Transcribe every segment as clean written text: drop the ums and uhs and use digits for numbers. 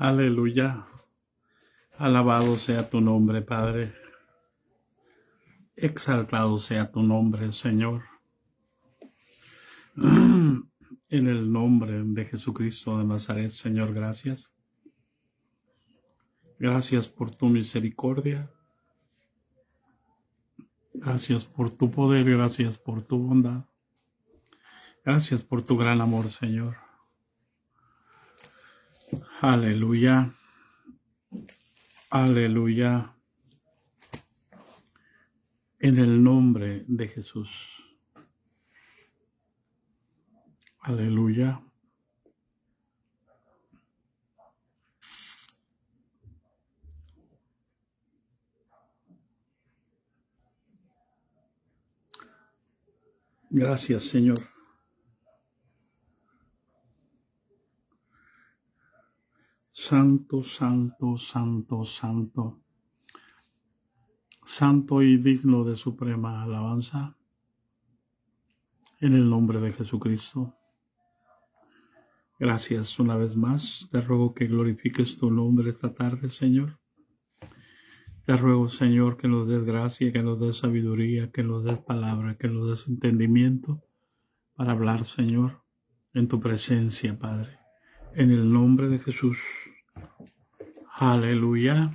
Aleluya. Alabado sea tu nombre, Padre. Exaltado sea tu nombre, Señor. En el nombre de Jesucristo de Nazaret, Señor, gracias. Gracias por tu misericordia. Gracias por tu poder. Gracias por tu bondad. Gracias por tu gran amor, Señor. Aleluya. Aleluya. En el nombre de Jesús. Aleluya. Gracias, Señor. Santo, santo, santo, santo. Santo y digno de suprema alabanza. En el nombre de Jesucristo. Gracias una vez más. Te ruego que glorifiques tu nombre esta tarde, Señor. Te ruego, Señor, que nos des gracia, que nos des sabiduría, que nos des palabra, que nos des entendimiento para hablar, Señor, en tu presencia, Padre. En el nombre de Jesús. Aleluya.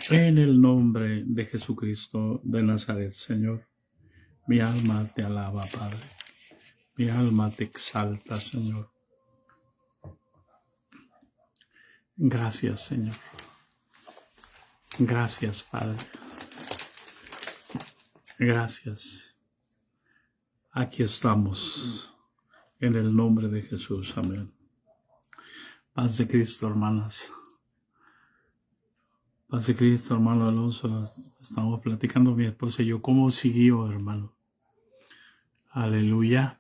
En el nombre de Jesucristo de Nazaret, Señor. Mi alma te alaba, Padre. Mi alma te exalta, Señor. Gracias, Señor. Gracias, Padre. Gracias. Aquí estamos. En el nombre de Jesús. Amén. Paz de Cristo, hermanas. Paz de Cristo, hermano Alonso. Estamos platicando mi esposa y yo. ¿Cómo siguió, hermano? Aleluya.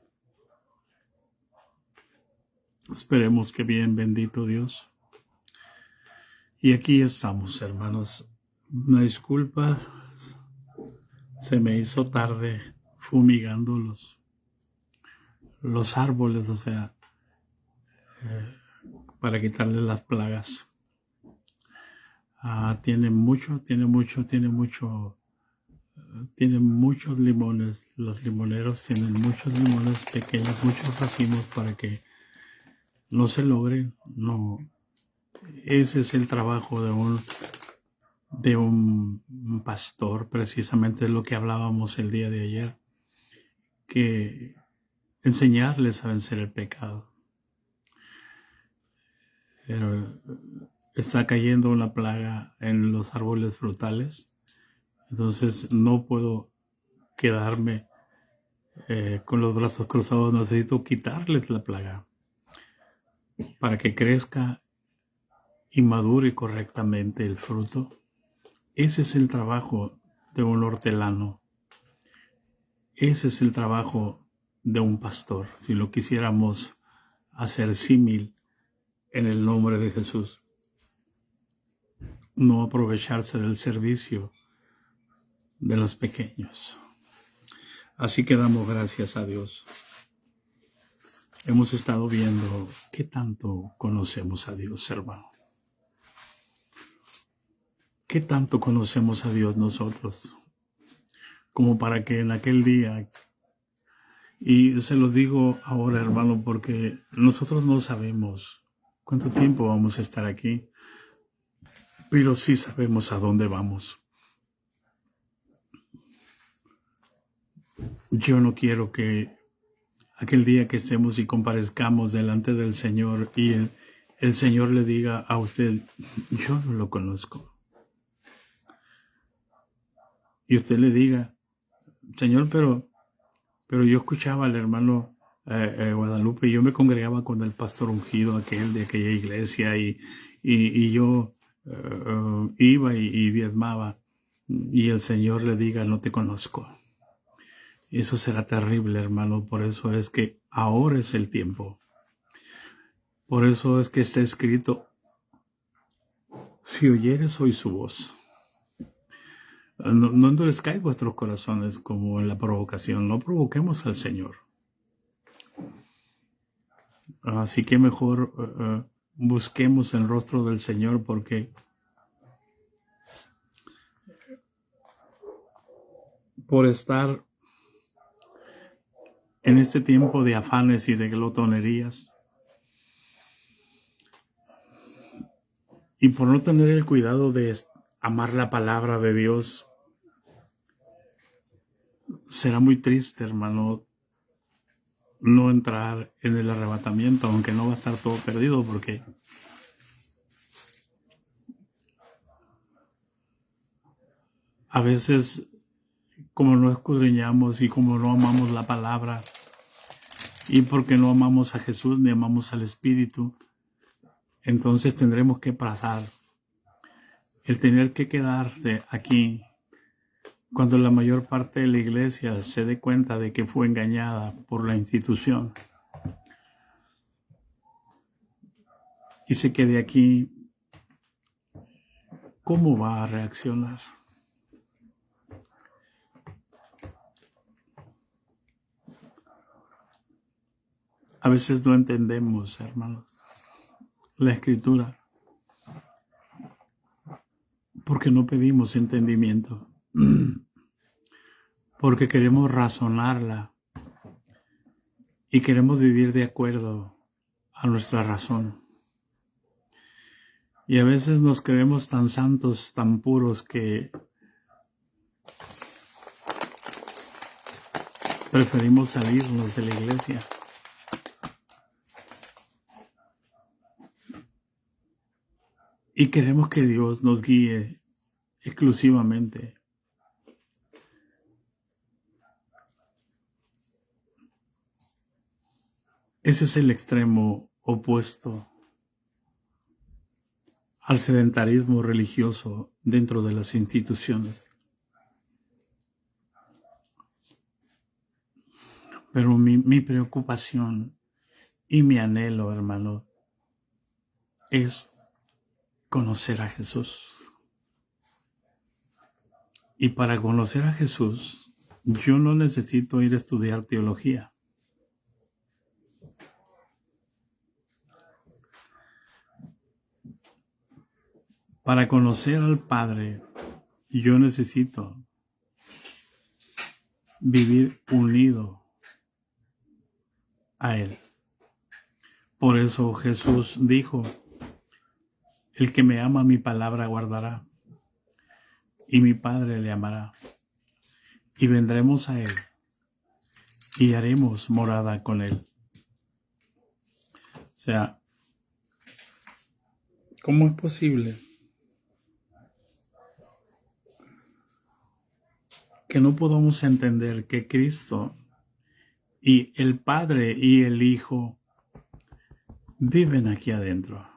Esperemos que bien, bendito Dios. Y aquí estamos, hermanos. Una disculpa. Se me hizo tarde fumigando los árboles, o sea, para quitarle las plagas. Tiene muchos limones. Los limoneros tienen muchos limones pequeños, muchos racimos para que no se logren. No, ese es el trabajo de un pastor, precisamente es lo que hablábamos el día de ayer, que enseñarles a vencer el pecado. Pero está cayendo una plaga en los árboles frutales, entonces no puedo quedarme con los brazos cruzados. Necesito quitarles la plaga para que crezca y madure correctamente el fruto. Ese es el trabajo de un hortelano. Ese es el trabajo de un pastor, si lo quisiéramos hacer símil en el nombre de Jesús. No aprovecharse del servicio de los pequeños. Así que damos gracias a Dios. Hemos estado viendo qué tanto conocemos a Dios, hermano. ¿Qué tanto conocemos a Dios nosotros? Como para que en aquel día, y se lo digo ahora, hermano, porque nosotros no sabemos cuánto tiempo vamos a estar aquí, pero sí sabemos a dónde vamos. Yo no quiero que aquel día que estemos y comparezcamos delante del Señor y el Señor le diga a usted, yo no lo conozco. Y usted le diga, Señor, pero yo escuchaba al hermano Guadalupe, y yo me congregaba con el pastor ungido aquel de aquella iglesia, y yo iba y diezmaba, y el Señor le diga, no te conozco. Eso será terrible, hermano. Por eso es que ahora es el tiempo. Por eso es que está escrito, si oyeres hoy su voz. No endurezcáis vuestros corazones como en la provocación. No provoquemos al Señor. Así que mejor busquemos el rostro del Señor, porque por estar en este tiempo de afanes y de glotonerías, y por no tener el cuidado de amar la palabra de Dios, será muy triste, hermano, no entrar en el arrebatamiento, aunque no va a estar todo perdido, porque a veces, como no escudriñamos y como no amamos la palabra, y porque no amamos a Jesús ni amamos al Espíritu, entonces tendremos que pasar el tener que quedarse aquí cuando la mayor parte de la iglesia se dé cuenta de que fue engañada por la institución y se quede aquí. ¿Cómo va a reaccionar? A veces no entendemos, hermanos, la Escritura, porque no pedimos entendimiento, porque queremos razonarla y queremos vivir de acuerdo a nuestra razón. Y a veces nos creemos tan santos, tan puros, que preferimos salirnos de la iglesia. Y queremos que Dios nos guíe exclusivamente. Ese es el extremo opuesto al sedentarismo religioso dentro de las instituciones. Pero mi preocupación y mi anhelo, hermano, es conocer a Jesús. Y para conocer a Jesús, yo no necesito ir a estudiar teología. Para conocer al Padre, yo necesito vivir unido a Él. Por eso Jesús dijo, el que me ama mi palabra guardará, y mi Padre le amará, y vendremos a Él, y haremos morada con Él. O sea, ¿cómo es posible que no podamos entender que Cristo y el Padre y el Hijo viven aquí adentro?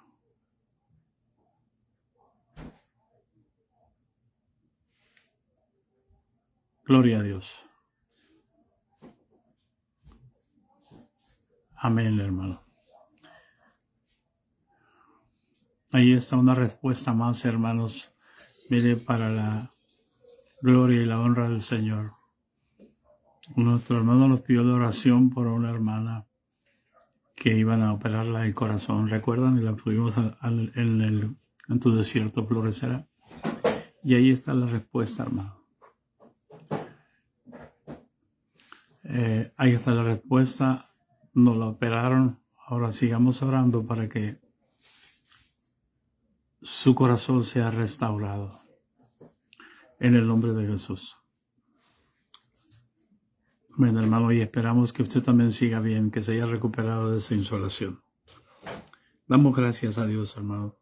Gloria a Dios. Amén, hermano. Ahí está una respuesta más, hermanos. Mire, para la gloria y la honra del Señor. Nuestro hermano nos pidió la oración por una hermana que iban a operarla del corazón. ¿Recuerdan? Y la tuvimos en tu desierto florecerá. Y ahí está la respuesta, hermano. Ahí está la respuesta. Nos la operaron. Ahora sigamos orando para que su corazón sea restaurado. En el nombre de Jesús. Amén, hermano. Y esperamos que usted también siga bien, que se haya recuperado de esa insolación. Damos gracias a Dios, hermano.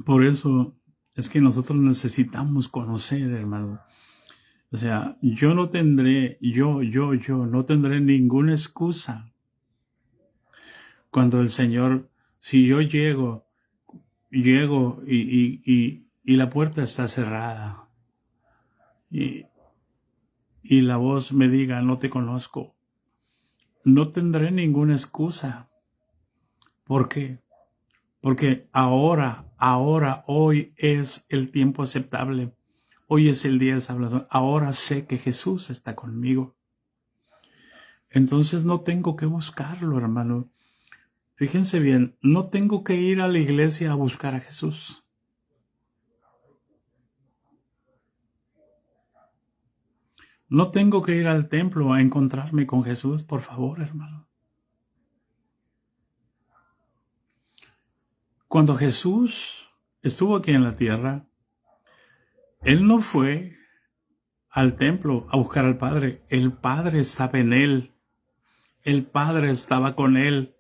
Por eso es que nosotros necesitamos conocer, hermano. O sea, yo no tendré ninguna excusa cuando el Señor, si yo llego y la puerta está cerrada y la voz me diga, no te conozco, no tendré ninguna excusa. ¿Por qué? Porque hoy es el tiempo aceptable. Hoy es el día de salvación. Ahora sé que Jesús está conmigo. Entonces no tengo que buscarlo, hermano. Fíjense bien, no tengo que ir a la iglesia a buscar a Jesús. No tengo que ir al templo a encontrarme con Jesús, por favor, hermano. Cuando Jesús estuvo aquí en la tierra, Él no fue al templo a buscar al Padre. El Padre estaba en Él. El Padre estaba con Él.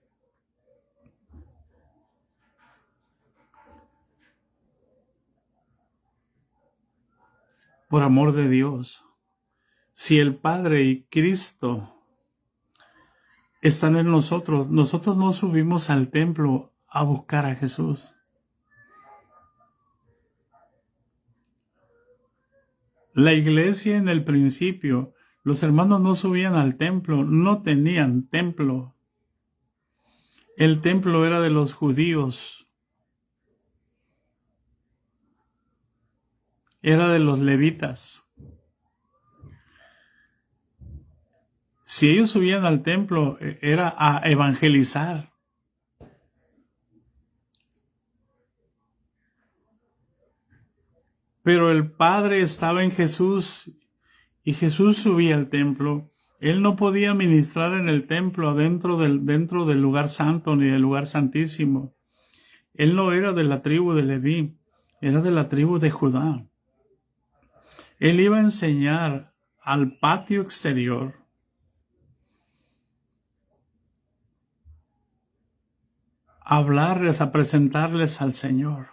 Por amor de Dios, si el Padre y Cristo están en nosotros, nosotros no subimos al templo a buscar a Jesús. La iglesia en el principio, los hermanos no subían al templo, no tenían templo. El templo era de los judíos, era de los levitas. Si ellos subían al templo, era a evangelizar. Pero el Padre estaba en Jesús y Jesús subía al templo. Él no podía ministrar en el templo dentro del lugar santo ni del lugar santísimo. Él no era de la tribu de Leví, era de la tribu de Judá. Él iba a enseñar al patio exterior, a hablarles, a presentarles al Señor.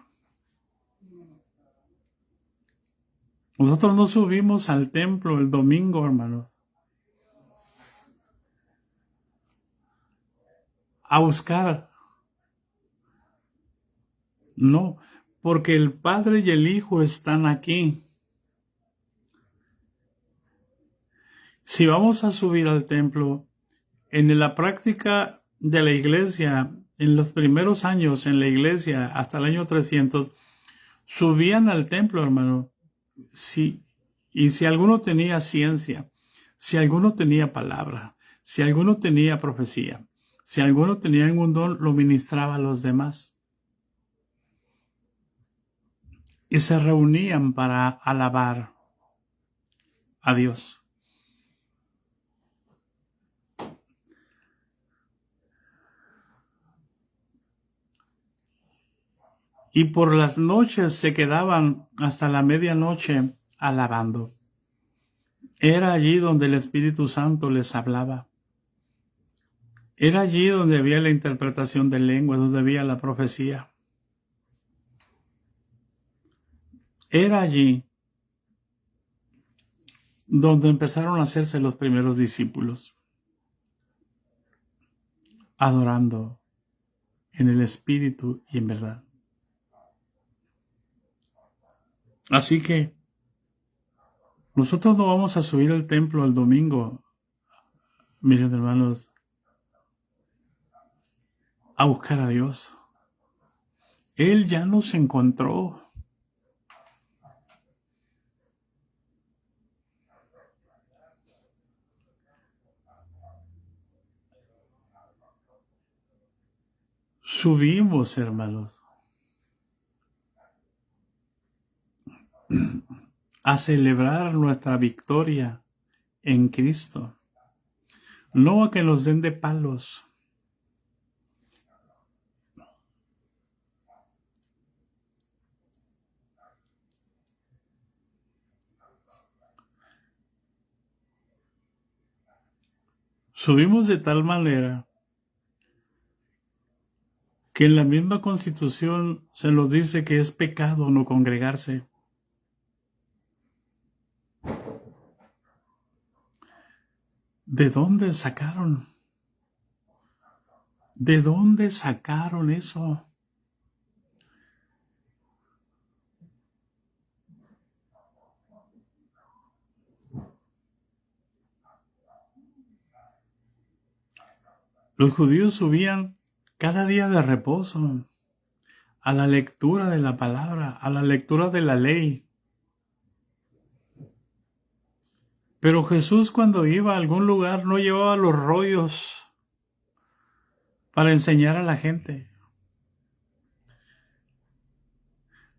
Nosotros no subimos al templo el domingo, hermanos, a buscar. No, porque el Padre y el Hijo están aquí. Si vamos a subir al templo, en la práctica de la iglesia, en los primeros años en la iglesia, hasta el año 300, subían al templo, hermano. Y si alguno tenía ciencia, si alguno tenía palabra, si alguno tenía profecía, si alguno tenía un don, lo ministraba a los demás. Y se reunían para alabar a Dios. Y por las noches se quedaban hasta la medianoche alabando. Era allí donde el Espíritu Santo les hablaba. Era allí donde había la interpretación de lenguas, donde había la profecía. Era allí donde empezaron a hacerse los primeros discípulos, adorando en el Espíritu y en verdad. Así que nosotros no vamos a subir al templo el domingo, miren hermanos, a buscar a Dios. Él ya nos encontró. Subimos, hermanos, a celebrar nuestra victoria en Cristo, no a que nos den de palos. Subimos de tal manera que en la misma Constitución se nos dice que es pecado no congregarse. ¿De dónde sacaron? ¿De dónde sacaron eso? Los judíos subían cada día de reposo a la lectura de la palabra, a la lectura de la ley. Pero Jesús, cuando iba a algún lugar, no llevaba los rollos para enseñar a la gente.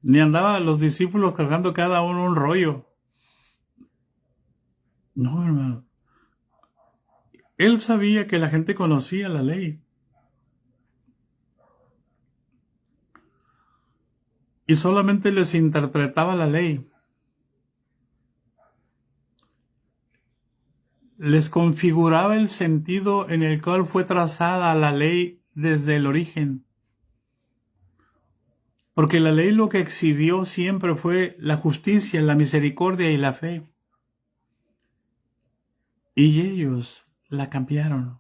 Ni andaba los discípulos cargando cada uno un rollo. No, hermano. Él sabía que la gente conocía la ley. Y solamente les interpretaba la ley. Les configuraba el sentido en el cual fue trazada la ley desde el origen. Porque la ley lo que exhibió siempre fue la justicia, la misericordia y la fe. Y ellos la cambiaron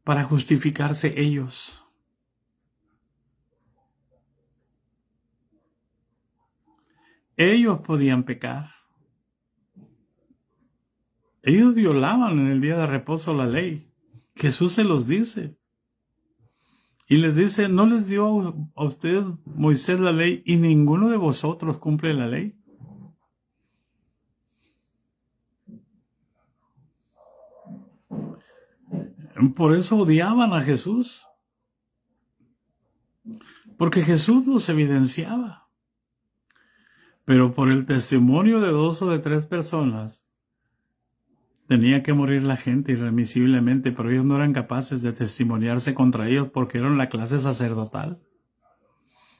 para justificarse ellos. Ellos podían pecar. Ellos violaban en el día de reposo la ley. Jesús se los dice. Y les dice, ¿no les dio a ustedes Moisés la ley y ninguno de vosotros cumple la ley? Por eso odiaban a Jesús. Porque Jesús los evidenciaba. Pero por el testimonio de 2 o de 3 personas, tenía que morir la gente irremisiblemente, pero ellos no eran capaces de testimoniarse contra ellos porque eran la clase sacerdotal.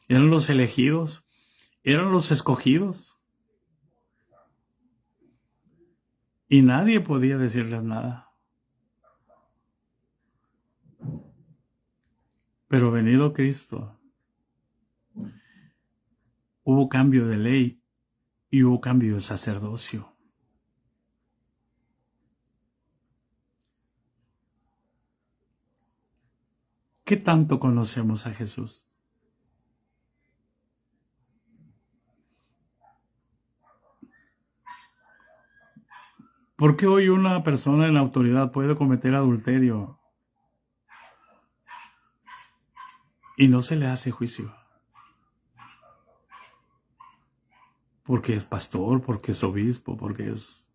Eran los elegidos, eran los escogidos. Y nadie podía decirles nada. Pero venido Cristo, hubo cambio de ley y hubo cambio de sacerdocio. ¿Qué tanto conocemos a Jesús? ¿Por qué hoy una persona en la autoridad puede cometer adulterio y no se le hace juicio? Porque es pastor, porque es obispo, porque es...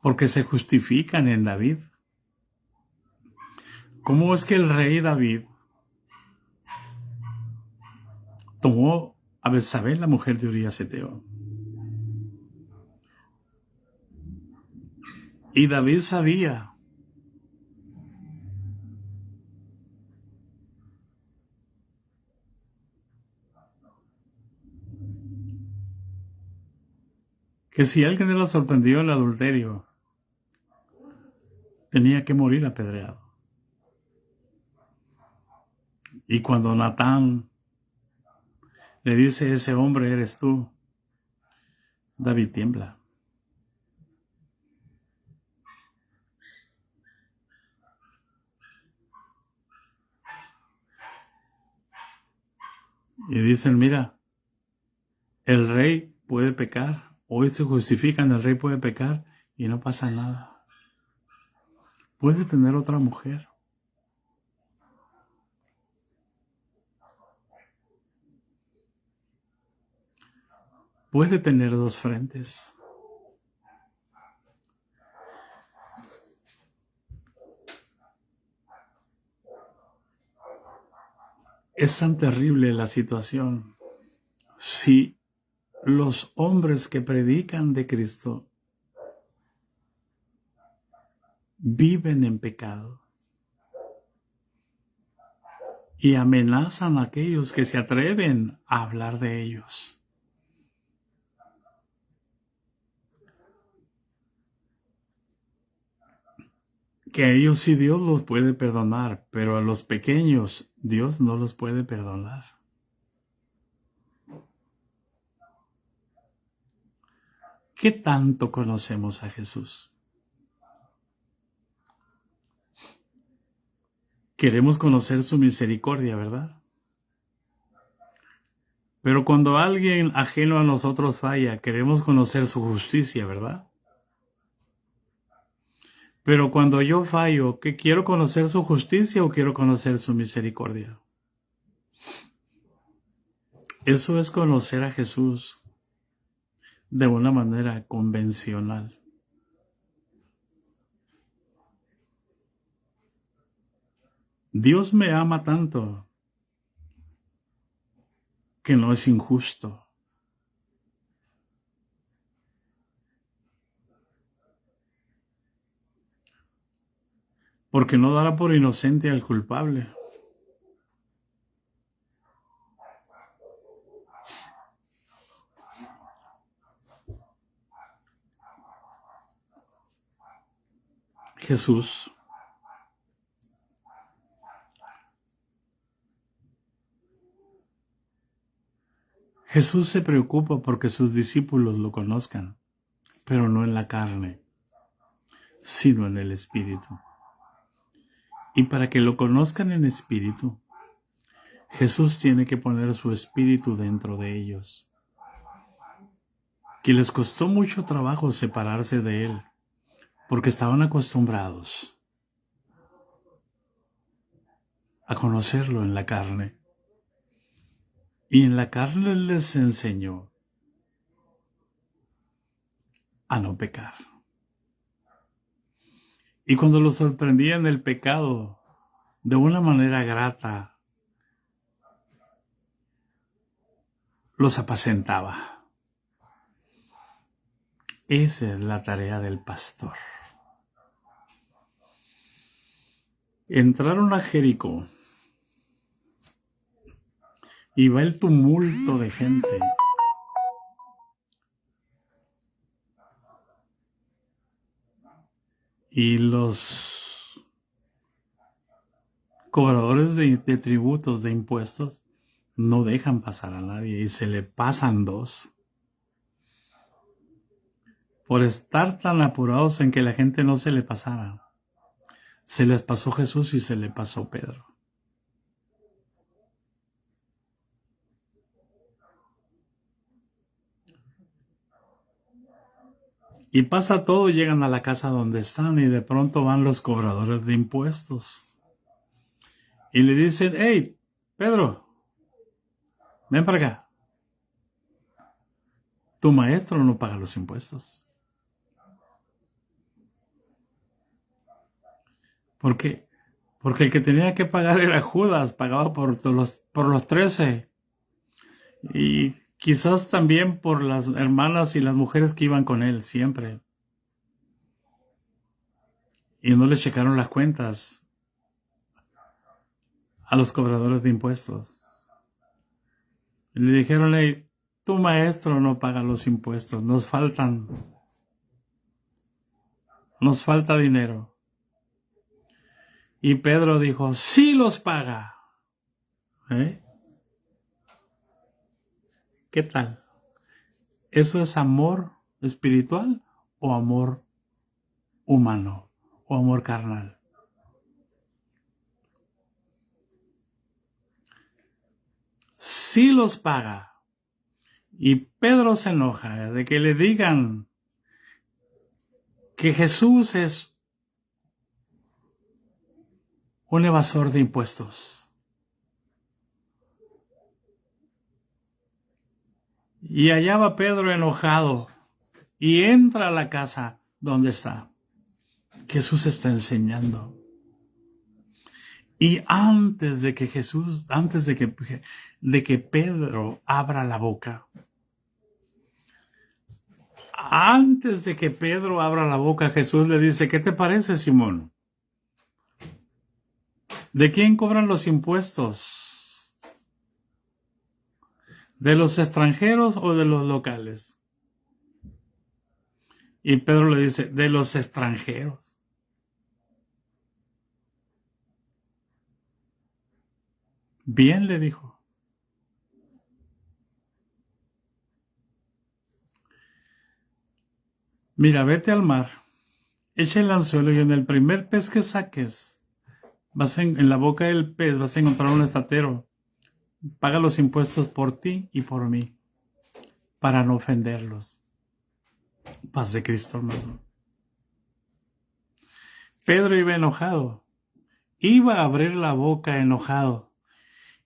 porque se justifican en David. ¿Cómo es que el rey David tomó a Betsabé, la mujer de Urías Eteo? Y David sabía que si alguien era sorprendido en el adulterio, tenía que morir apedreado. Y cuando Natán le dice, ese hombre eres tú, David tiembla. Y dicen, mira, el rey puede pecar, hoy se justifican, el rey puede pecar y no pasa nada. Puede tener otra mujer. Puede tener 2 frentes. Es tan terrible la situación. Si los hombres que predican de Cristo viven en pecado y amenazan a aquellos que se atreven a hablar de ellos. Que a ellos sí Dios los puede perdonar, pero a los pequeños Dios no los puede perdonar. ¿Qué tanto conocemos a Jesús? Queremos conocer su misericordia, ¿verdad? Pero cuando alguien ajeno a nosotros falla, queremos conocer su justicia, ¿verdad? Pero cuando yo fallo, ¿qué quiero conocer su justicia o quiero conocer su misericordia? Eso es conocer a Jesús de una manera convencional. Dios me ama tanto que no es injusto. Porque no dará por inocente al culpable. Jesús se preocupa porque sus discípulos lo conozcan, pero no en la carne, sino en el Espíritu. Y para que lo conozcan en espíritu, Jesús tiene que poner su espíritu dentro de ellos. Que les costó mucho trabajo separarse de Él, porque estaban acostumbrados a conocerlo en la carne. Y en la carne les enseñó a no pecar. Y cuando los sorprendía en el pecado, de una manera grata, los apacentaba. Esa es la tarea del pastor. Entraron a Jericó y va el tumulto de gente. Y los cobradores de tributos, de impuestos, no dejan pasar a nadie y se le pasan dos. Por estar tan apurados en que la gente no se le pasara. Se les pasó Jesús y se le pasó Pedro. Y pasa todo, llegan a la casa donde están y de pronto van los cobradores de impuestos. Y le dicen, hey, Pedro, ven para acá. Tu maestro no paga los impuestos. ¿Por qué? Porque el que tenía que pagar era Judas, pagaba por los 13. Y quizás también por las hermanas y las mujeres que iban con él siempre. Y no le checaron las cuentas a los cobradores de impuestos. Y le dijeron, hey, tu maestro no paga los impuestos, nos falta dinero. Y Pedro dijo, sí los paga. ¿Eh? ¿Qué tal? ¿Eso es amor espiritual o amor humano o amor carnal? Sí los paga. Y Pedro se enoja de que le digan que Jesús es un evasor de impuestos. Y allá va Pedro enojado y entra a la casa donde está. Jesús está enseñando. Y antes de que Pedro abra la boca, Jesús le dice, ¿qué te parece, Simón? ¿De quién cobran los impuestos? ¿De los extranjeros o de los locales? Y Pedro le dice, de los extranjeros. Bien, le dijo. Mira, vete al mar, echa el anzuelo y en el primer pez que saques, en la boca del pez vas a encontrar un estatero. Paga los impuestos por ti y por mí, para no ofenderlos. Paz de Cristo, hermano. Pedro iba enojado. Iba a abrir la boca enojado.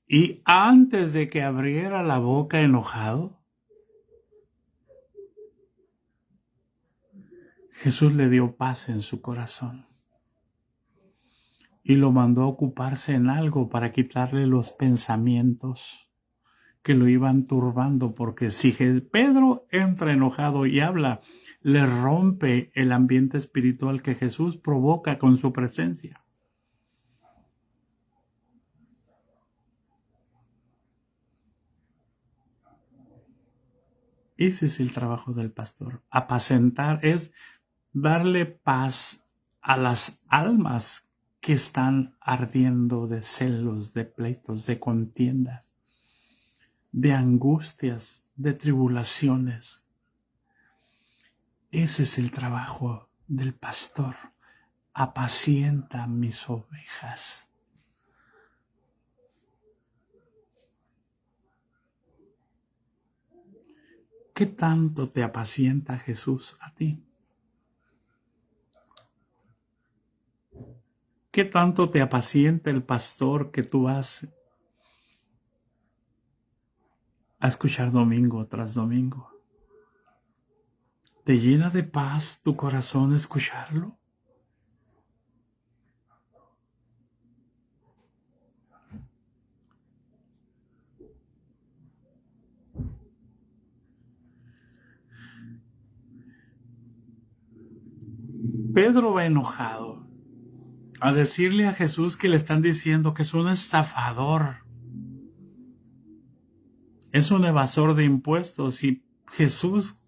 Y antes de que abriera la boca enojado, Jesús le dio paz en su corazón y lo mandó a ocuparse en algo para quitarle los pensamientos que lo iban turbando, porque si Pedro entra enojado y habla, le rompe el ambiente espiritual que Jesús provoca con su presencia. Ese es el trabajo del pastor. Apacentar es darle paz a las almas que están ardiendo de celos, de pleitos, de contiendas, de angustias, de tribulaciones. Ese es el trabajo del pastor. Apacienta mis ovejas. ¿Qué tanto te apacienta Jesús a ti? ¿Qué tanto te apacienta el pastor que tú vas a escuchar domingo tras domingo? ¿Te llena de paz tu corazón escucharlo? Pedro va enojado a decirle a Jesús que le están diciendo que es un estafador, es un evasor de impuestos, y Jesús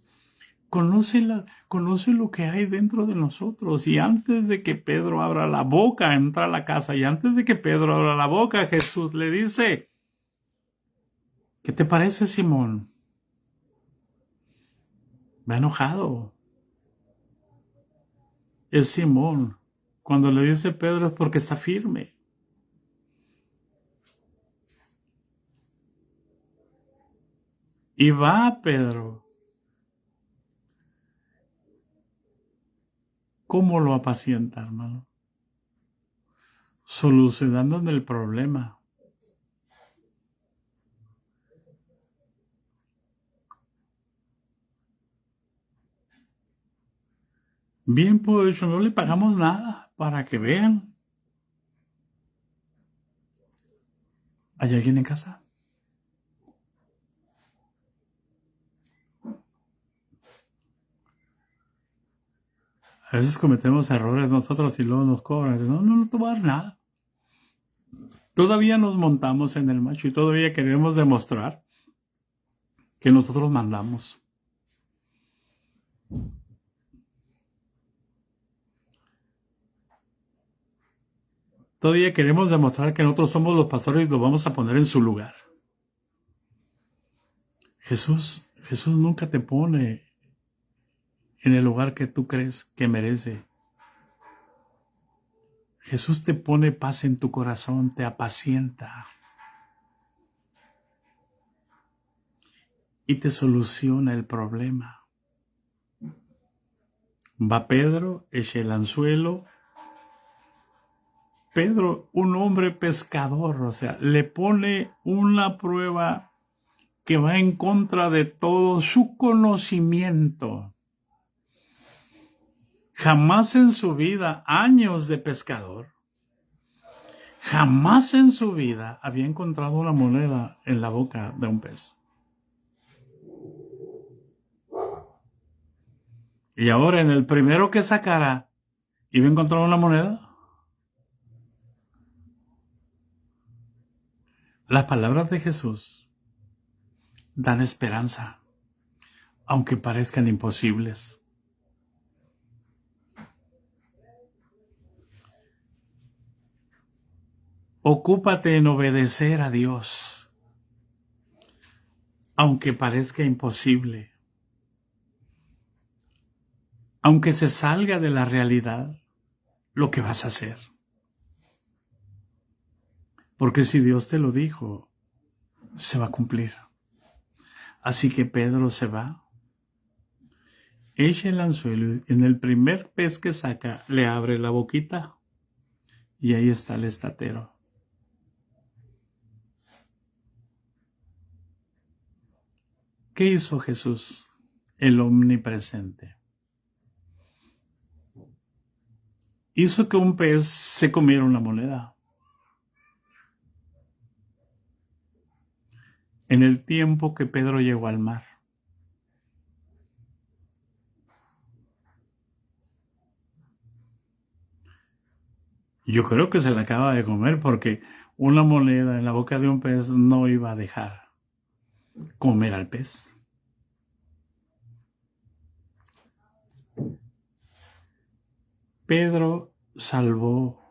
conoce lo que hay dentro de nosotros. Y antes de que Pedro abra la boca, entra a la casa, y antes de que Pedro abra la boca, Jesús le dice: ¿qué te parece, Simón? Va enojado. Es Simón. Cuando le dice Pedro es porque está firme. Y va Pedro. ¿Cómo lo apacienta, hermano? Solucionando el problema. Bien puedo decir, no le pagamos nada para que vean. ¿Hay alguien en casa? A veces cometemos errores nosotros y luego nos cobran. No te voy a dar nada. Todavía nos montamos en el macho y todavía queremos demostrar que nosotros mandamos. Todavía queremos demostrar que nosotros somos los pastores y los vamos a poner en su lugar. Jesús nunca te pone en el lugar que tú crees que merece. Jesús te pone paz en tu corazón, te apacienta y te soluciona el problema. Va Pedro, echa el anzuelo. Pedro, un hombre pescador, o sea, le pone una prueba que va en contra de todo su conocimiento. Jamás en su vida, años de pescador, jamás en su vida había encontrado una moneda en la boca de un pez. Y ahora en el primero que sacara, ¿iba a encontrar una moneda? Las palabras de Jesús dan esperanza, aunque parezcan imposibles. Ocúpate en obedecer a Dios, aunque parezca imposible, aunque se salga de la realidad lo que vas a hacer. Porque si Dios te lo dijo, se va a cumplir. Así que Pedro se va, echa el anzuelo y en el primer pez que saca le abre la boquita y ahí está el estatero. ¿Qué hizo Jesús, el omnipresente? Hizo que un pez se comiera una moneda. En el tiempo que Pedro llegó al mar. Yo creo que se la acaba de comer porque una moneda en la boca de un pez no iba a dejar comer al pez. Pedro salvó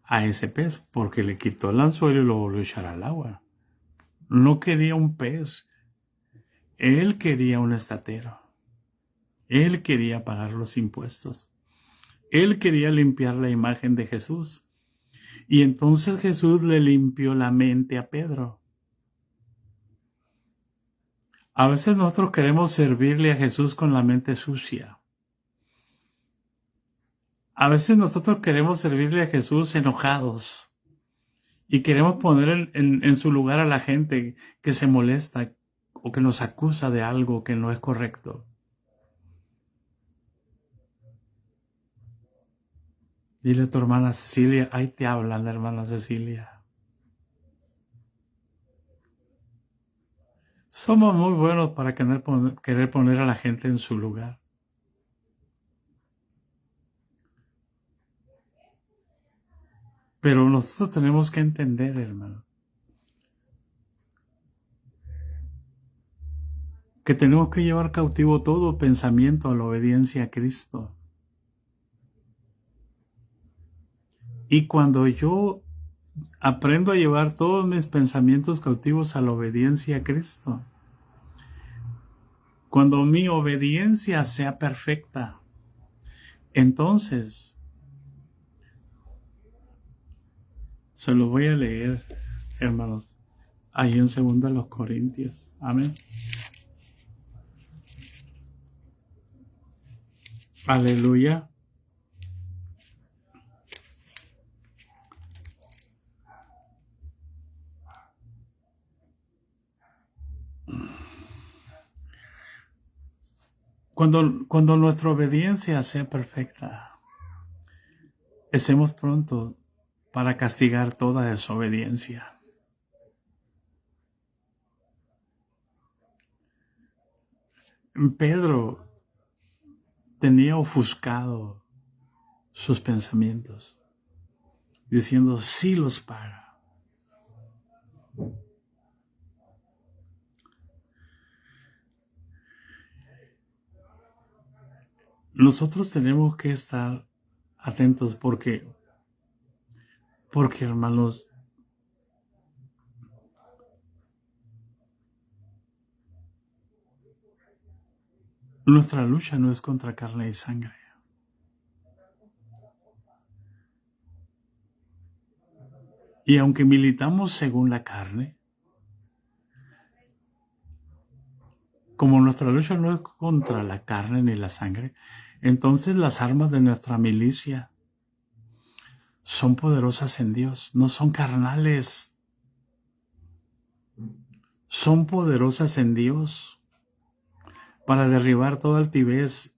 a ese pez porque le quitó el anzuelo y lo volvió a echar al agua. No quería un pez. Él quería un estatero. Él quería pagar los impuestos. Él quería limpiar la imagen de Jesús. Y entonces Jesús le limpió la mente a Pedro. A veces nosotros queremos servirle a Jesús con la mente sucia. A veces nosotros queremos servirle a Jesús enojados. Y queremos poner en su lugar a la gente que se molesta o que nos acusa de algo que no es correcto. Dile a tu hermana Cecilia, ahí te hablan, la hermana Cecilia. Somos muy buenos para querer poner a la gente en su lugar. Pero nosotros tenemos que entender, hermano, que tenemos que llevar cautivo todo pensamiento a la obediencia a Cristo. Y cuando yo aprendo a llevar todos mis pensamientos cautivos a la obediencia a Cristo, cuando mi obediencia sea perfecta, entonces, se lo voy a leer, hermanos, ahí en 2 Corintios. Amén. Aleluya. Cuando nuestra obediencia sea perfecta, estemos prontos para castigar toda desobediencia. Pedro tenía ofuscado sus pensamientos, diciendo, sí los paga. Nosotros tenemos que estar atentos porque hermanos, nuestra lucha no es contra carne y sangre. Y aunque militamos según la carne, como nuestra lucha no es contra la carne ni la sangre, entonces las armas de nuestra milicia son poderosas en Dios, no son carnales, son poderosas en Dios para derribar toda altivez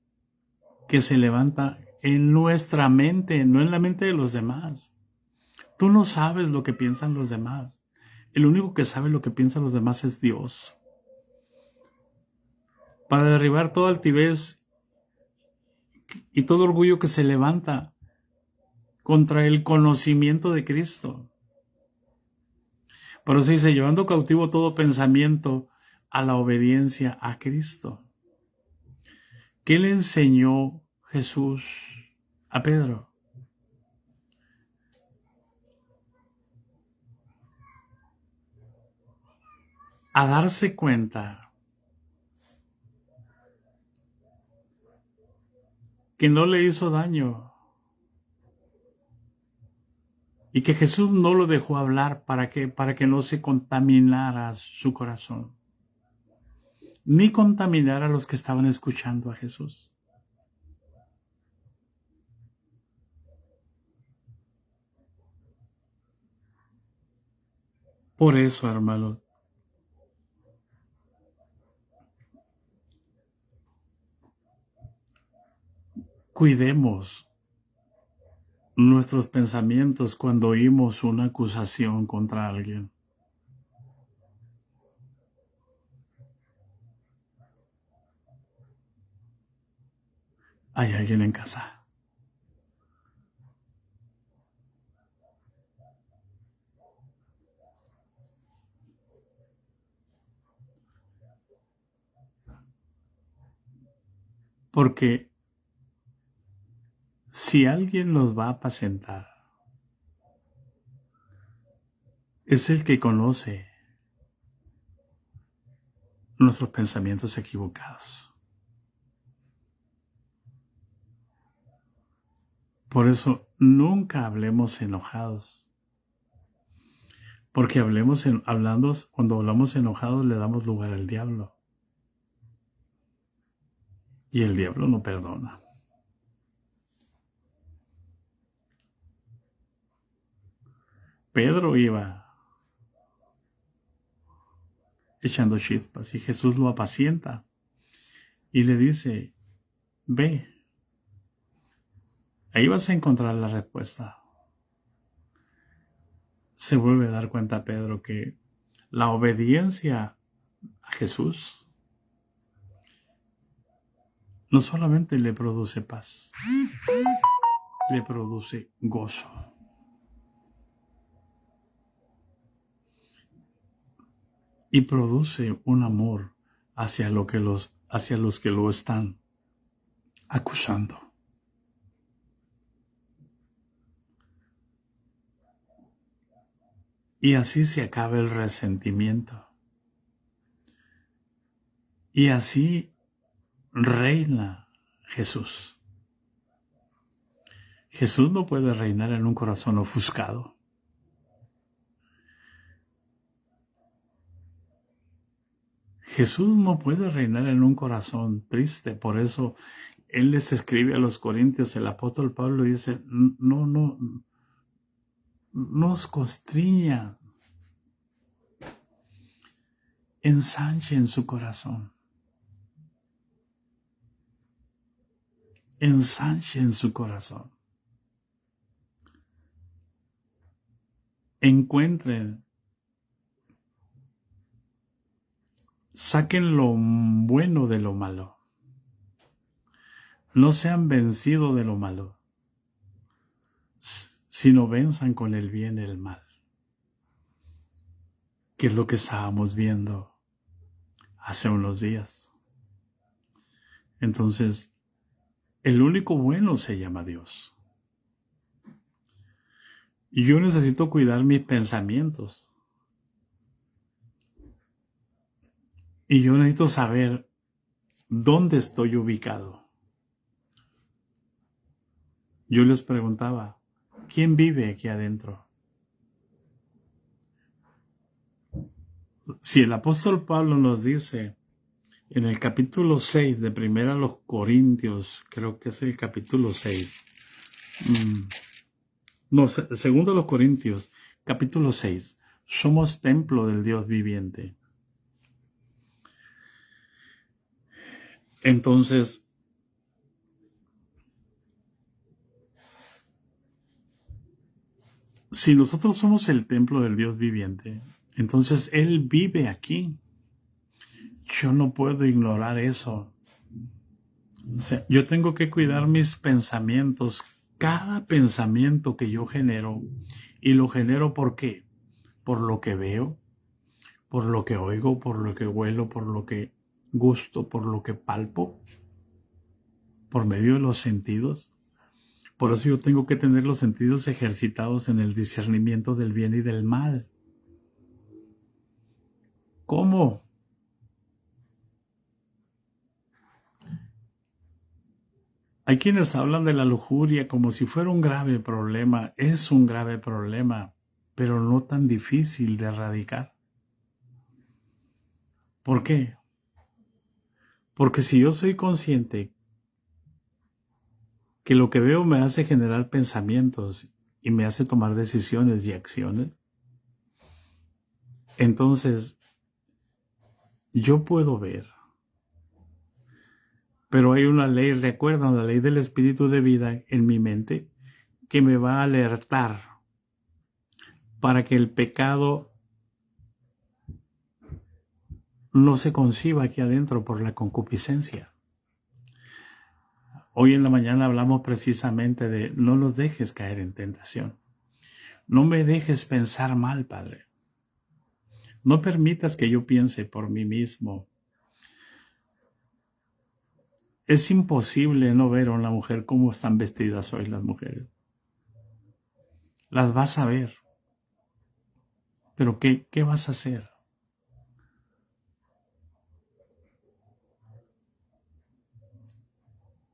que se levanta en nuestra mente, no en la mente de los demás. Tú no sabes lo que piensan los demás. El único que sabe lo que piensan los demás es Dios. Para derribar toda altivez y todo orgullo que se levanta contra el conocimiento de Cristo. Por eso dice, llevando cautivo todo pensamiento a la obediencia a Cristo. ¿Qué le enseñó Jesús a Pedro? A darse cuenta que no le hizo daño y que Jesús no lo dejó hablar para que no se contaminara su corazón, ni contaminara a los que estaban escuchando a Jesús. Por eso, hermanos, cuidemos nuestros pensamientos cuando oímos una acusación contra alguien. ¿Hay alguien en casa? Porque si alguien nos va a apacentar, es el que conoce nuestros pensamientos equivocados. Por eso nunca hablemos enojados. Porque cuando hablamos enojados le damos lugar al diablo. Y el diablo no perdona. Pedro iba echando chispas y Jesús lo apacienta y le dice, ve, ahí vas a encontrar la respuesta. Se vuelve a dar cuenta Pedro que la obediencia a Jesús no solamente le produce paz, le produce gozo. Y produce un amor hacia los que lo están acusando. Y así se acaba el resentimiento. Y así reina Jesús. Jesús no puede reinar en un corazón ofuscado. Jesús no puede reinar en un corazón triste. Por eso Él les escribe a los Corintios, el apóstol Pablo dice, no os constriña, ensanchen su corazón. Ensanchen su corazón. Encuentren, saquen lo bueno de lo malo. No sean vencidos de lo malo, sino venzan con el bien el mal. Que es lo que estábamos viendo hace unos días. Entonces, el único bueno se llama Dios. Y yo necesito cuidar mis pensamientos. Y yo necesito saber dónde estoy ubicado. Yo les preguntaba, ¿quién vive aquí adentro? Si el apóstol Pablo nos dice en el capítulo 6 de Primera a los Corintios, creo que es el capítulo 6, segundo a los Corintios, capítulo 6, somos templo del Dios viviente. Entonces, si nosotros somos el templo del Dios viviente, entonces Él vive aquí. Yo no puedo ignorar eso. O sea, yo tengo que cuidar mis pensamientos, cada pensamiento que yo genero. Y lo genero ¿por qué? Por lo que veo, por lo que oigo, por lo que huelo, por lo que gusto, por lo que palpo, por medio de los sentidos. Por eso yo tengo que tener los sentidos ejercitados en el discernimiento del bien y del mal. ¿Cómo? Hay quienes hablan de la lujuria como si fuera un grave problema. Es un grave problema, pero no tan difícil de erradicar. ¿Por qué? Porque si yo soy consciente que lo que veo me hace generar pensamientos y me hace tomar decisiones y acciones, entonces yo puedo ver Pero hay una ley, recuerda, la ley del espíritu de vida en mi mente, que me va a alertar para que el pecado no se conciba aquí adentro por la concupiscencia. Hoy en la mañana hablamos precisamente de no los dejes caer en tentación. No me dejes pensar mal, Padre. No permitas que yo piense por mí mismo. Es imposible no ver a una mujer cómo están vestidas hoy las mujeres. Las vas a ver. Pero ¿qué vas a hacer?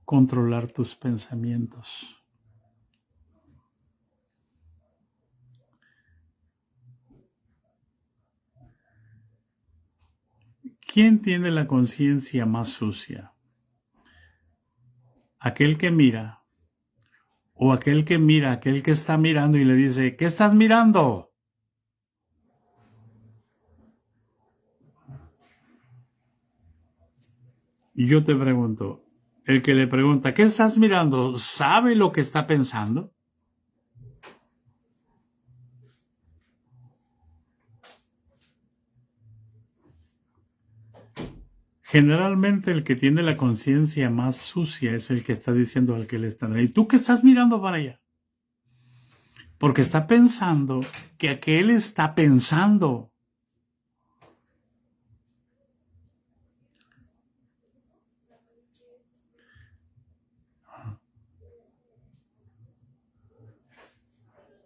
Controlar tus pensamientos. ¿Quién tiene la conciencia más sucia? ¿Aquel que mira? ¿O aquel que mira, aquel que está mirando y le dice, ¿qué estás mirando? Y yo te pregunto, el que le pregunta, ¿qué estás mirando? ¿Sabe lo que está pensando? Generalmente el que tiene la conciencia más sucia es el que está diciendo al que le está mirando, ¿y tú qué estás mirando para allá? Porque está pensando que aquel está pensando.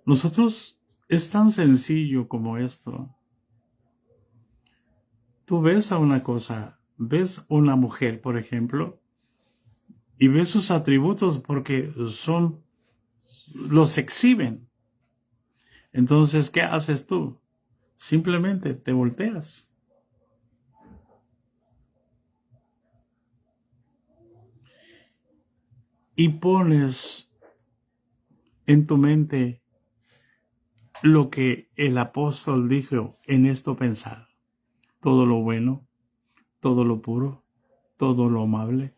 Nosotros, es tan sencillo como esto. Tú ves a una cosa, ves una mujer, por ejemplo, y ves sus atributos porque los exhiben. Entonces, ¿qué haces tú? Simplemente te volteas. Y pones en tu mente lo que el apóstol dijo: en esto pensar, todo lo bueno, todo lo puro, todo lo amable,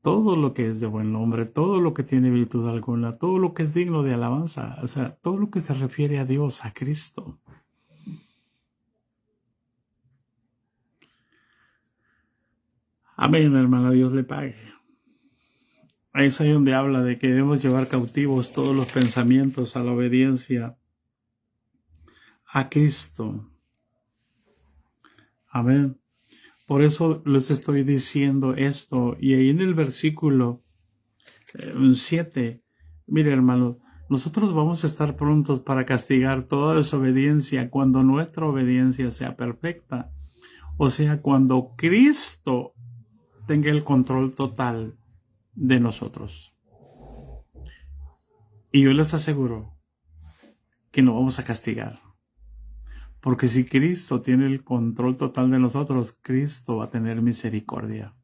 todo lo que es de buen nombre, todo lo que tiene virtud alguna, todo lo que es digno de alabanza, o sea, todo lo que se refiere a Dios, a Cristo. Amén, hermana, Dios le pague. Es ahí donde habla de que debemos llevar cautivos todos los pensamientos a la obediencia a Cristo. Amén. Por eso les estoy diciendo esto. Y ahí en el versículo 7, mire, hermano, nosotros vamos a estar prontos para castigar toda desobediencia cuando nuestra obediencia sea perfecta. O sea, cuando Cristo tenga el control total de nosotros. Y yo les aseguro que no vamos a castigar. Porque si Cristo tiene el control total de nosotros, Cristo va a tener misericordia.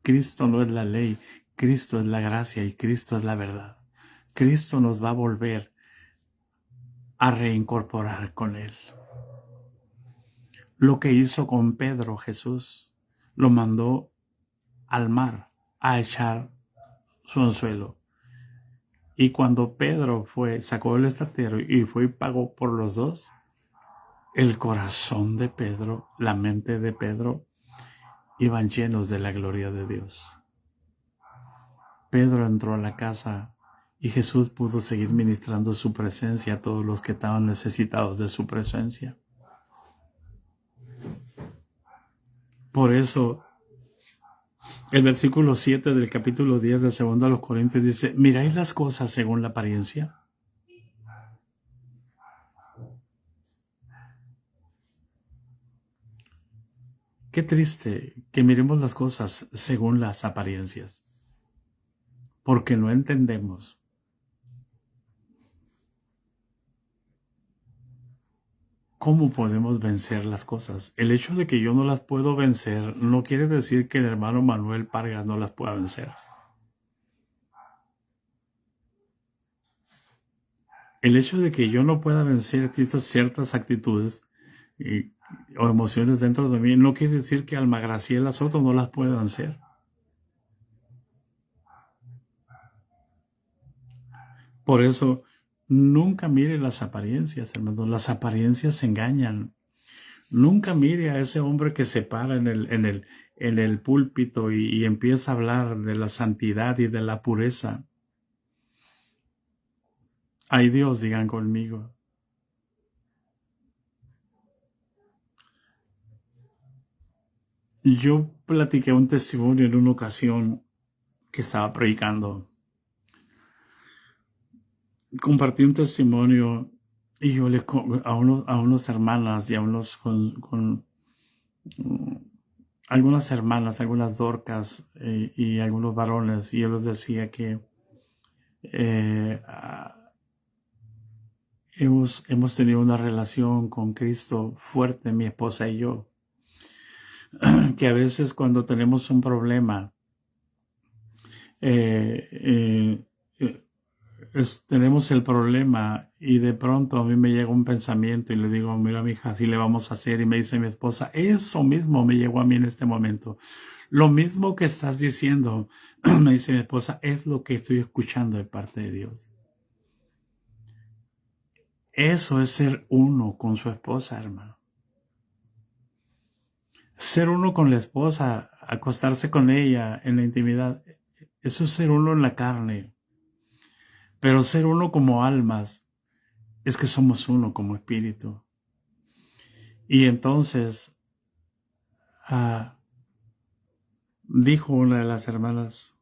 Cristo no es la ley, Cristo es la gracia y Cristo es la verdad. Cristo nos va a volver a reincorporar con Él. Lo que hizo con Pedro, Jesús, lo mandó al mar a echar su anzuelo. Y cuando Pedro sacó el estatero y fue y pagó por los dos, el corazón de Pedro, la mente de Pedro, iban llenos de la gloria de Dios. Pedro entró a la casa y Jesús pudo seguir ministrando su presencia a todos los que estaban necesitados de su presencia. Por eso, el versículo 7 del capítulo 10 de 2 a los Corintios dice, ¿miráis las cosas según la apariencia? Qué triste que miremos las cosas según las apariencias, porque no entendemos cómo podemos vencer las cosas. El hecho de que yo no las puedo vencer no quiere decir que el hermano Manuel Pargas no las pueda vencer. El hecho de que yo no pueda vencer ciertas actitudes o emociones dentro de mí no quiere decir que Alma Graciela Soto no las pueda vencer. Por eso, nunca mire las apariencias, hermanos. Las apariencias engañan. Nunca mire a ese hombre que se para en el púlpito y empieza a hablar de la santidad y de la pureza. Ay Dios, digan conmigo. Yo platiqué un testimonio en una ocasión que estaba predicando. Compartí un testimonio y yo a unos hermanas y a unos algunas hermanas, algunas dorcas y algunos varones, y yo les decía que hemos tenido una relación con Cristo fuerte, mi esposa y yo, que a veces cuando tenemos un problema, tenemos el problema y de pronto a mí me llega un pensamiento y le digo, mira, mija, así le vamos a hacer. Y me dice mi esposa, eso mismo me llegó a mí en este momento. Lo mismo que estás diciendo, me dice mi esposa, es lo que estoy escuchando de parte de Dios. Eso es ser uno con su esposa, hermano. Ser uno con la esposa, acostarse con ella en la intimidad, eso es ser uno en la carne. Pero ser uno como almas es que somos uno como espíritu. Y entonces dijo una de las hermanas,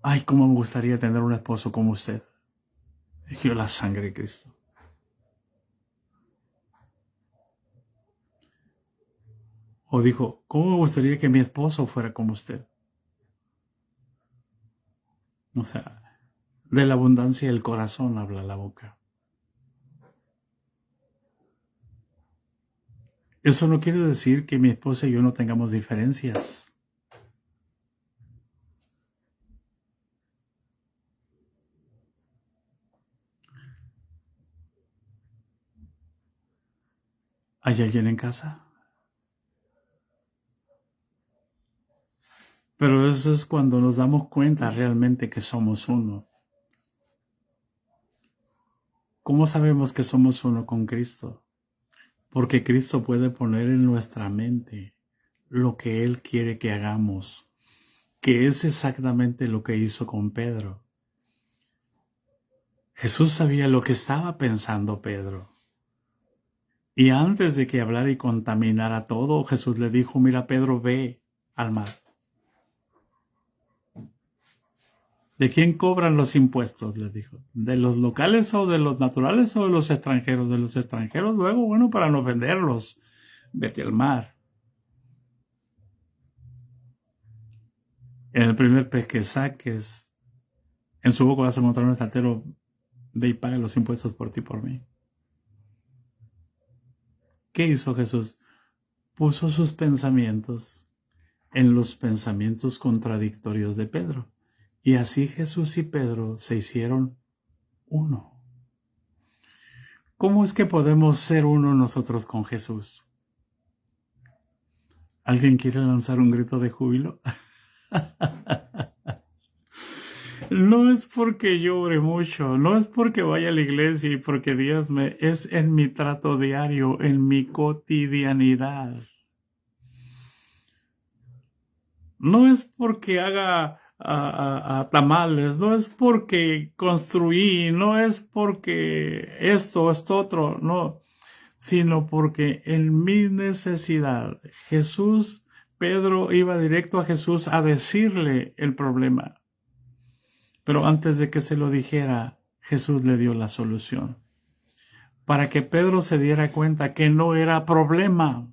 ay, cómo me gustaría tener un esposo como usted. Dijo, la sangre de Cristo. O dijo, cómo me gustaría que mi esposo fuera como usted. O sea, de la abundancia del corazón habla la boca. Eso no quiere decir que mi esposa y yo no tengamos diferencias. ¿Hay alguien en casa? Pero eso es cuando nos damos cuenta realmente que somos uno. ¿Cómo sabemos que somos uno con Cristo? Porque Cristo puede poner en nuestra mente lo que Él quiere que hagamos, que es exactamente lo que hizo con Pedro. Jesús sabía lo que estaba pensando Pedro. Y antes de que hablara y contaminara todo, Jesús le dijo, mira Pedro, ve al mar. ¿De quién cobran los impuestos? Le dijo. ¿De los locales o de los naturales o de los extranjeros? De los extranjeros, luego, bueno, para no venderlos, vete al mar. En el primer pez que saques, en su boca vas a encontrar un extranjero, ve y paga los impuestos por ti y por mí. ¿Qué hizo Jesús? Puso sus pensamientos en los pensamientos contradictorios de Pedro. Y así Jesús y Pedro se hicieron uno. ¿Cómo es que podemos ser uno nosotros con Jesús? ¿Alguien quiere lanzar un grito de júbilo? No es porque yo ore mucho, no es porque vaya a la iglesia y porque Dios es en mi trato diario, en mi cotidianidad. No es porque haga tamales, no es porque construí, no es porque esto otro, no, sino porque en mi necesidad, Pedro iba directo a Jesús a decirle el problema. Pero antes de que se lo dijera, Jesús le dio la solución. Para que Pedro se diera cuenta que no era problema,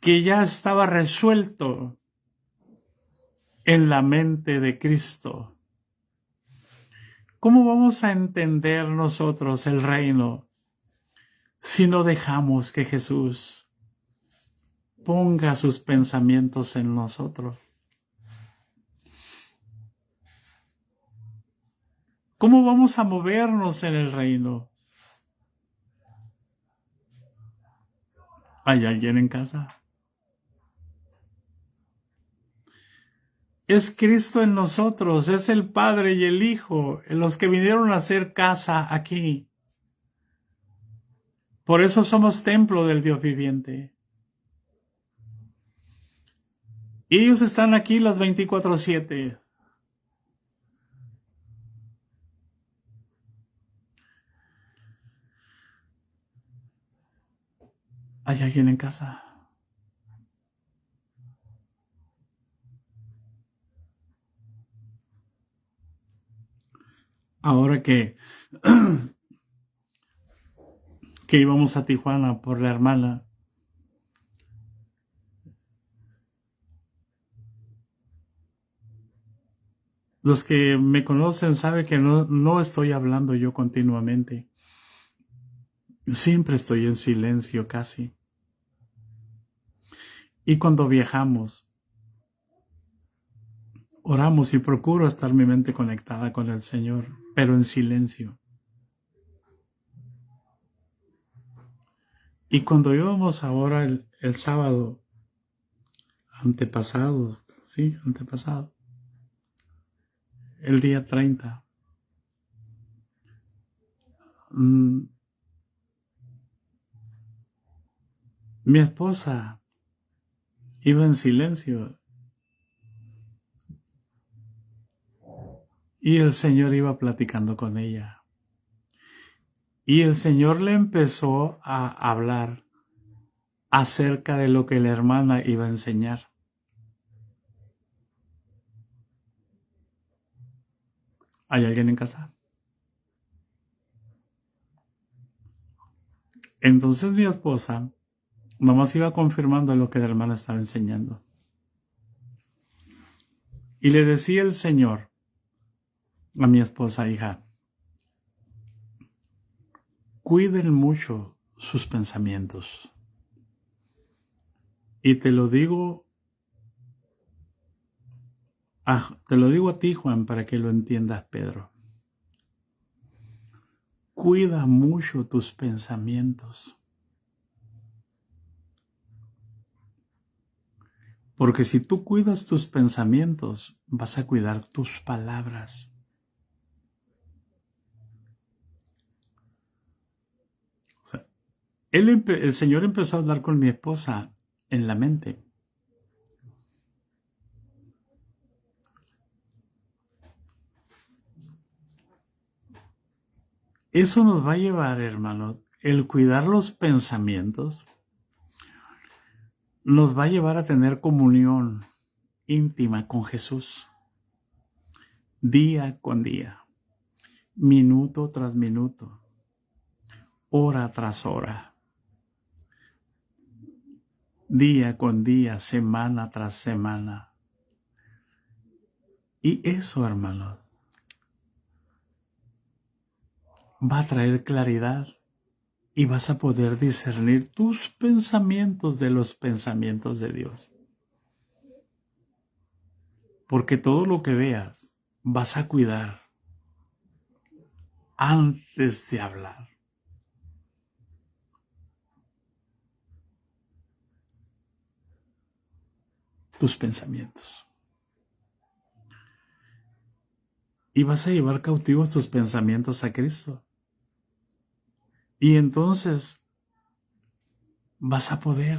que ya estaba resuelto en la mente de Cristo. ¿Cómo vamos a entender nosotros el reino si no dejamos que Jesús ponga sus pensamientos en nosotros? ¿Cómo vamos a movernos en el reino? ¿Hay alguien en casa? Es Cristo en nosotros, es el Padre y el Hijo, los que vinieron a hacer casa aquí. Por eso somos templo del Dios viviente. Y ellos están aquí las 24/7. ¿Hay alguien en casa? Ahora que íbamos a Tijuana por la hermana, los que me conocen saben que no estoy hablando yo continuamente. Siempre estoy en silencio casi. Y cuando viajamos, oramos y procuro estar mi mente conectada con el Señor, pero en silencio. Y cuando íbamos ahora el sábado antepasado, el día 30, mi esposa iba en silencio y el Señor iba platicando con ella. Y el Señor le empezó a hablar acerca de lo que la hermana iba a enseñar. ¿Hay alguien en casa? Entonces mi esposa nomás iba confirmando lo que la hermana estaba enseñando. Y le decía el Señor a mi esposa, hija, cuiden mucho sus pensamientos. Y te lo digo a ti, Juan, para que lo entiendas, Pedro. Cuida mucho tus pensamientos. Porque si tú cuidas tus pensamientos, vas a cuidar tus palabras. O sea, el Señor empezó a hablar con mi esposa en la mente. Eso nos va a llevar, hermanos, el cuidar los pensamientos nos va a llevar a tener comunión íntima con Jesús, día con día, minuto tras minuto, hora tras hora, día con día, semana tras semana. Y eso, hermanos, va a traer claridad y vas a poder discernir tus pensamientos de los pensamientos de Dios. Porque todo lo que veas vas a cuidar antes de hablar. Tus pensamientos. Y vas a llevar cautivos tus pensamientos a Cristo. Y entonces vas a poder.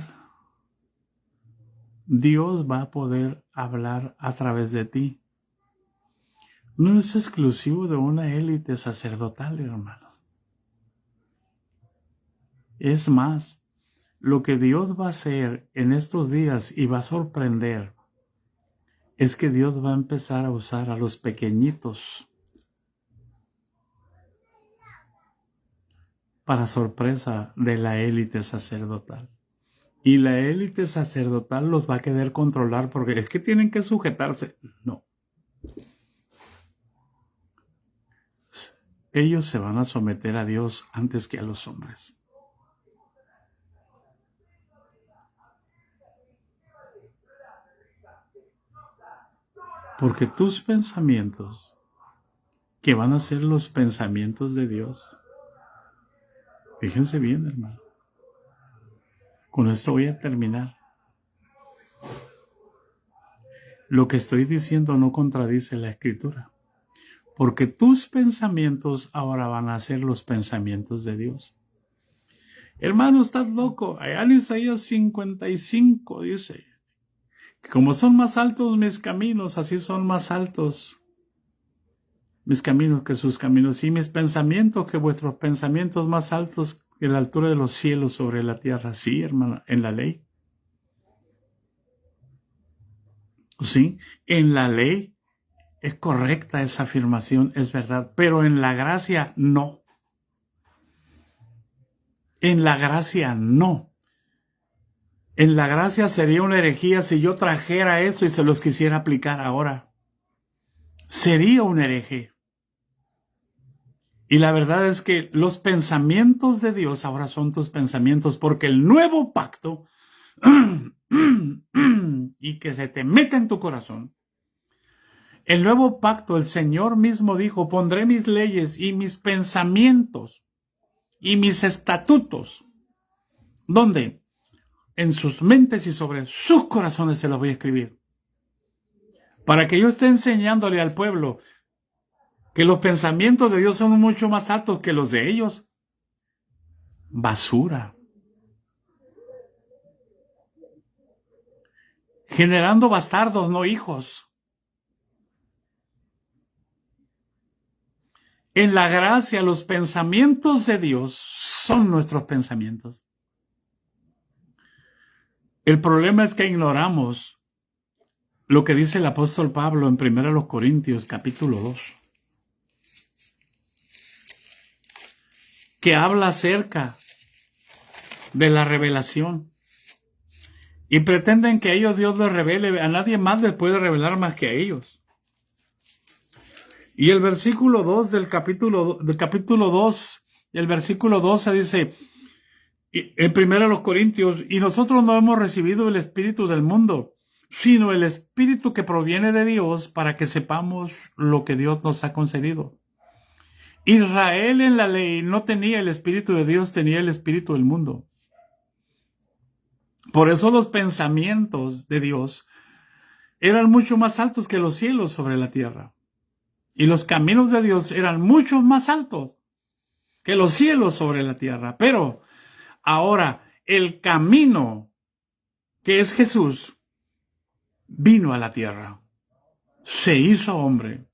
Dios va a poder hablar a través de ti. No es exclusivo de una élite sacerdotal, hermanos. Es más, lo que Dios va a hacer en estos días y va a sorprender es que Dios va a empezar a usar a los pequeñitos para sorpresa de la élite sacerdotal. Y la élite sacerdotal los va a querer controlar porque es que tienen que sujetarse. No. Ellos se van a someter a Dios antes que a los hombres. Porque tus pensamientos, que van a ser los pensamientos de Dios, fíjense bien, hermano. Con esto voy a terminar. lo que estoy diciendo no contradice la Escritura, porque tus pensamientos ahora van a ser los pensamientos de Dios. Hermano, estás loco. Allá en Isaías 55 dice que como son más altos mis caminos, así son más altos mis caminos que sus caminos, y mis pensamientos que vuestros pensamientos, más altos que la altura de los cielos sobre la tierra. Sí, hermano, en la ley. Sí, en la ley es correcta esa afirmación, es verdad, pero en la gracia no. En la gracia no. En la gracia sería una herejía si yo trajera eso y se los quisiera aplicar ahora. Sería un hereje. Y la verdad es que los pensamientos de Dios ahora son tus pensamientos, porque el nuevo pacto y que se te meta en tu corazón. El nuevo pacto, el Señor mismo dijo, pondré mis leyes y mis pensamientos y mis estatutos. ¿Dónde? En sus mentes y sobre sus corazones se los voy a escribir. Para que yo esté enseñándole al pueblo que los pensamientos de Dios son mucho más altos que los de ellos. Basura. Generando bastardos, no hijos. En la gracia, los pensamientos de Dios son nuestros pensamientos. El problema es que ignoramos lo que dice el apóstol Pablo en 1 Corintios capítulo 2, que habla acerca de la revelación. Y pretenden que a ellos Dios les revele, a nadie más les puede revelar más que a ellos. Y el versículo 2 del capítulo 2, el versículo 12 dice, en 1 Corintios, y nosotros no hemos recibido el espíritu del mundo, sino el espíritu que proviene de Dios, para que sepamos lo que Dios nos ha concedido. Israel en la ley no tenía el espíritu de Dios, tenía el espíritu del mundo. Por eso los pensamientos de Dios eran mucho más altos que los cielos sobre la tierra. Y los caminos de Dios eran mucho más altos que los cielos sobre la tierra. Pero ahora el camino que es Jesús vino a la tierra, se hizo hombre.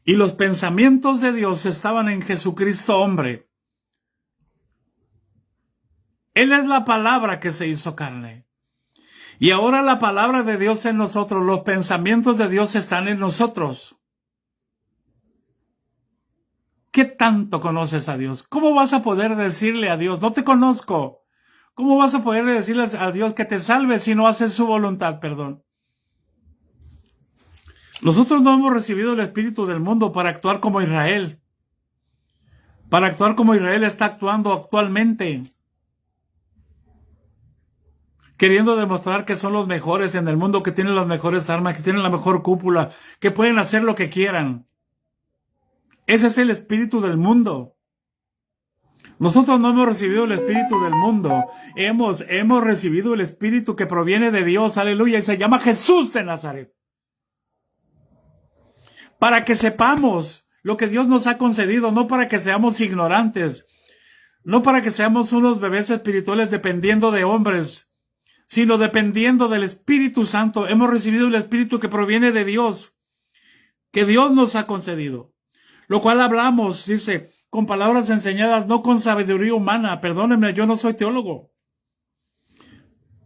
Y los pensamientos de Dios estaban en Jesucristo hombre. Él es la palabra que se hizo carne. Y ahora la palabra de Dios en nosotros, los pensamientos de Dios están en nosotros. ¿Qué tanto conoces a Dios? ¿Cómo vas a poder decirle a Dios, no te conozco? ¿Cómo vas a poder decirle a Dios que te salve si no haces su voluntad? Perdón. Nosotros no hemos recibido el espíritu del mundo para actuar como Israel. Para actuar como Israel está actuando actualmente. Queriendo demostrar que son los mejores en el mundo, que tienen las mejores armas, que tienen la mejor cúpula, que pueden hacer lo que quieran. Ese es el espíritu del mundo. Nosotros no hemos recibido el espíritu del mundo. Hemos recibido el espíritu que proviene de Dios, aleluya, y se llama Jesús de Nazaret. Para que sepamos lo que Dios nos ha concedido, no para que seamos ignorantes, no para que seamos unos bebés espirituales dependiendo de hombres, sino dependiendo del Espíritu Santo. Hemos recibido el Espíritu que proviene de Dios, que Dios nos ha concedido. Lo cual hablamos, dice, con palabras enseñadas, no con sabiduría humana. Perdónenme, yo no soy teólogo,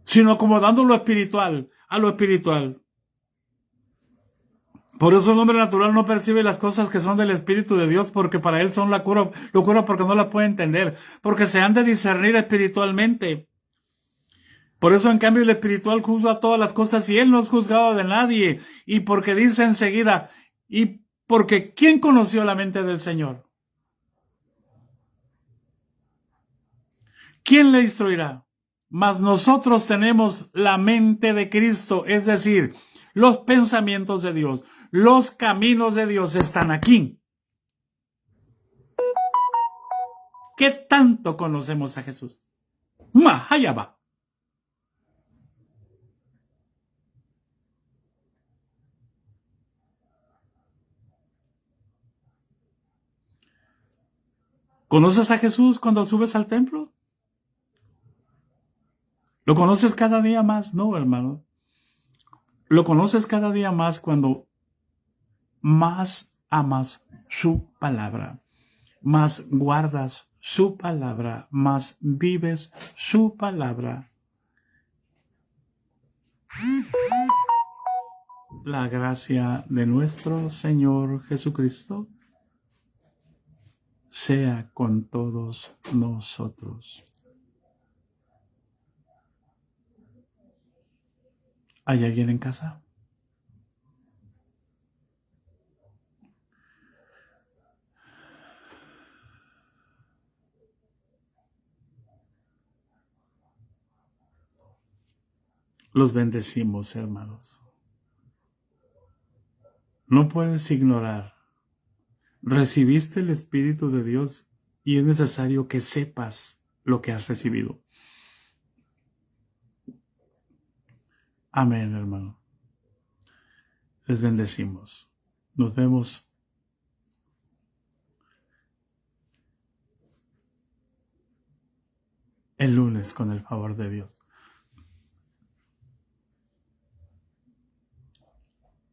sino acomodando lo espiritual a lo espiritual. Por eso el hombre natural no percibe las cosas que son del Espíritu de Dios, porque para él son locura porque no las puede entender, porque se han de discernir espiritualmente. Por eso, en cambio, el espiritual juzga todas las cosas y él no es juzgado de nadie. Y porque dice enseguida, y porque ¿quién conoció la mente del Señor? ¿Quién le instruirá? Mas nosotros tenemos la mente de Cristo, es decir, los pensamientos de Dios, los caminos de Dios están aquí. ¿Qué tanto conocemos a Jesús? Mahayaba. ¿Conoces a Jesús cuando subes al templo? ¿Lo conoces cada día más? No, hermano. Lo conoces cada día más cuando más amas su palabra, más guardas su palabra, más vives su palabra. La gracia de nuestro Señor Jesucristo sea con todos nosotros. ¿Hay alguien en casa? Los bendecimos, hermanos. No puedes ignorar. Recibiste el Espíritu de Dios y es necesario que sepas lo que has recibido. Amén, hermano. Les bendecimos. Nos vemos el lunes con el favor de Dios.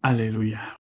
Aleluya.